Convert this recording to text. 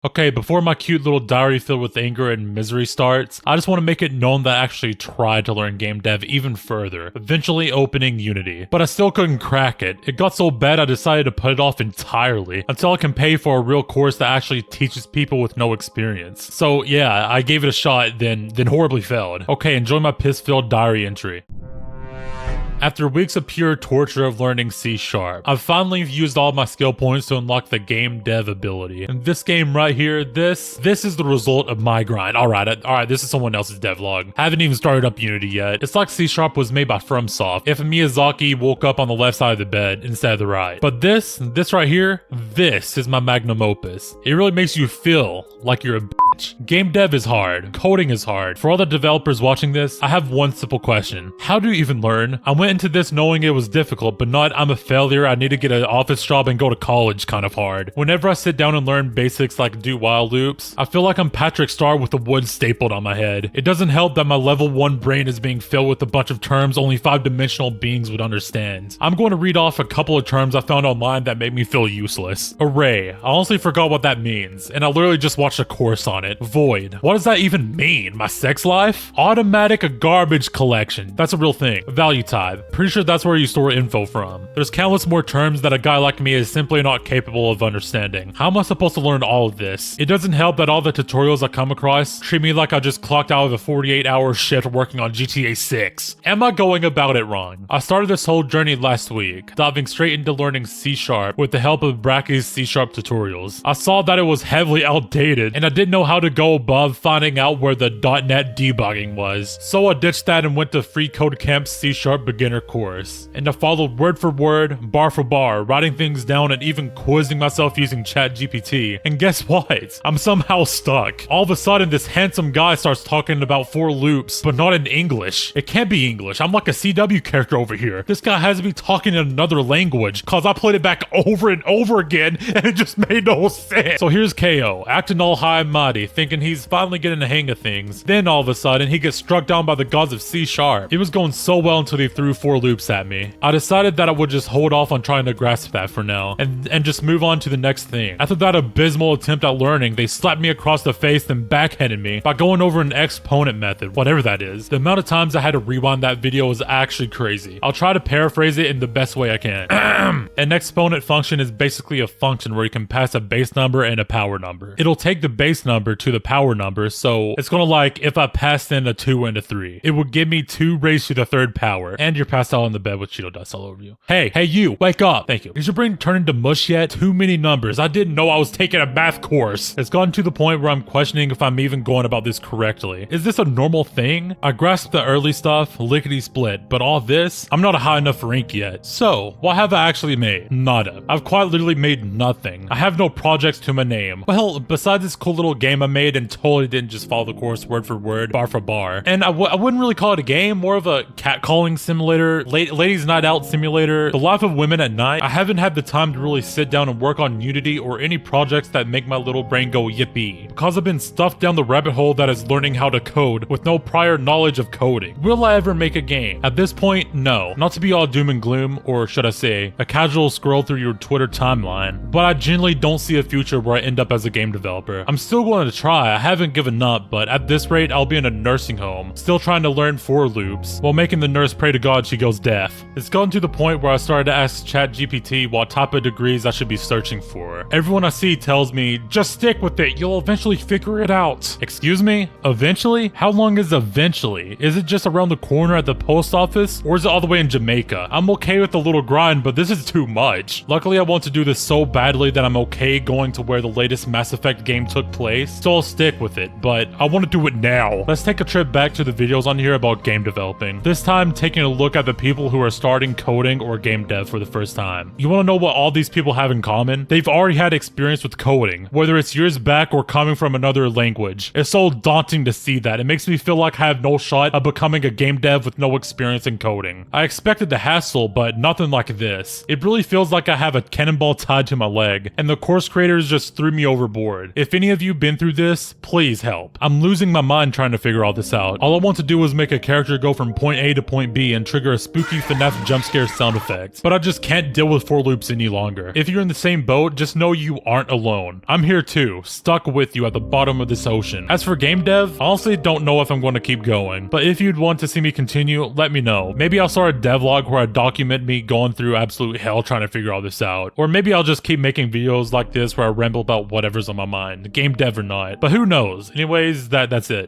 Okay, before my cute little diary filled with anger and misery starts, I just want to make it known that I actually tried to learn game dev even further, eventually opening Unity. But I still couldn't crack it. It got so bad I decided to put it off entirely, until I can pay for a real course that actually teaches people with no experience. So yeah, I gave it a shot, then horribly failed. Okay, enjoy my piss-filled diary entry. After weeks of pure torture of learning C#, I've finally used all my skill points to unlock the game dev ability. And this game right here, this is the result of my grind. Alright, this is someone else's devlog. I haven't even started up Unity yet. It's like C# was made by FromSoft if Miyazaki woke up on the left side of the bed instead of the right. But this right here, this is my magnum opus. It really makes you feel like you're a bitch. Game dev is hard. Coding is hard. For all the developers watching this, I have one simple question. How do you even learn? I went into this knowing it was difficult, but not I'm a failure, I need to get an office job and go to college kind of hard. Whenever I sit down and learn basics like do while loops, I feel like I'm Patrick Star with a wood stapled on my head. It doesn't help that my level 1 brain is being filled with a bunch of terms only 5-dimensional beings would understand. I'm going to read off a couple of terms I found online that made me feel useless. Array. I honestly forgot what that means, and I literally just watched a course on it. Void. What does that even mean? My sex life? Automatic garbage collection. That's a real thing. Value type. Pretty sure that's where you store info from. There's countless more terms that a guy like me is simply not capable of understanding. How am I supposed to learn all of this? It doesn't help that all the tutorials I come across treat me like I just clocked out of a 48-hour shift working on GTA 6. Am I going about it wrong? I started this whole journey last week, diving straight into learning C# with the help of Bracky's C# tutorials. I saw that it was heavily outdated, and I didn't know how to go above finding out where the .NET debugging was. So I ditched that and went to Free Code Camp's C# beginner course. And I followed word for word, bar for bar, writing things down and even quizzing myself using ChatGPT. And guess what? I'm somehow stuck. All of a sudden, this handsome guy starts talking about for loops, but not in English. It can't be English. I'm like a CW character over here. This guy has me talking in another language, cause I played it back over and over again, and it just made no sense. So here's KO, acting all high and mighty, thinking he's finally getting the hang of things. Then all of a sudden, he gets struck down by the gods of C#. It was going so well until they threw for loops at me. I decided that I would just hold off on trying to grasp that for now, and just move on to the next thing. After that abysmal attempt at learning, they slapped me across the face and backhanded me by going over an exponent method, whatever that is. The amount of times I had to rewind that video was actually crazy. I'll try to paraphrase it in the best way I can. An exponent function is basically a function where you can pass a base number and a power number. It'll take the base number to the power number, so it's gonna like if I passed in a 2 and a 3. It would give me 2 raised to the 3rd power, and you're passed out on the bed with Cheeto dust all over you. Hey you, wake up. Thank you. Is your brain turned into mush yet? Too many numbers. I didn't know I was taking a math course. It's gotten to the point where I'm questioning if I'm even going about this correctly. Is this a normal thing? I grasped the early stuff, lickety split, but all this, I'm not a high enough rank yet. So, what have I actually made? Nada. I've quite literally made nothing. I have no projects to my name. Well, besides this cool little game I made and totally didn't just follow the course word for word, bar for bar. And I wouldn't really call it a game, more of a catcalling simulator, ladies night out simulator, the life of women at night. I haven't had the time to really sit down and work on Unity or any projects that make my little brain go yippee, because I've been stuffed down the rabbit hole that is learning how to code with no prior knowledge of coding. Will I ever make a game? At this point, no. Not to be all doom and gloom, or should I say, a casual scroll through your Twitter timeline, but I genuinely don't see a future where I end up as a game developer. I'm still going to try, I haven't given up, but at this rate, I'll be in a nursing home, still trying to learn for loops, while making the nurse pray to God she goes deaf. It's gotten to the point where I started to ask ChatGPT what type of degrees I should be searching for. Everyone I see tells me, just stick with it, you'll eventually figure it out. Excuse me? Eventually? How long is eventually? Is it just around the corner at the post office? Or is it all the way in Jamaica? I'm okay with the little grind, but this is too much. Luckily, I want to do this so badly that I'm okay going to where the latest Mass Effect game took place, so I'll stick with it, but I want to do it now. Let's take a trip back to the videos on here about game developing. This time, taking a look at the people who are starting coding or game dev for the first time. You want to know what all these people have in common? They've already had experience with coding, whether it's years back or coming from another language. It's so daunting to see that. It makes me feel like I have no shot of becoming a game dev with no experience in coding. I expected the hassle, but nothing like this. It really feels like I have a cannonball tied to my leg, and the course creators just threw me overboard. If any of you been through through this, please help. I'm losing my mind trying to figure all this out. All I want to do is make a character go from point A to point B and trigger a spooky FNAF jump scare sound effect. But I just can't deal with for loops any longer. If you're in the same boat, just know you aren't alone. I'm here too, stuck with you at the bottom of this ocean. As for game dev, I honestly don't know if I'm going to keep going. But if you'd want to see me continue, let me know. Maybe I'll start a devlog where I document me going through absolute hell trying to figure all this out. Or maybe I'll just keep making videos like this where I ramble about whatever's on my mind, game dev or not. But who knows? Anyways, that's it.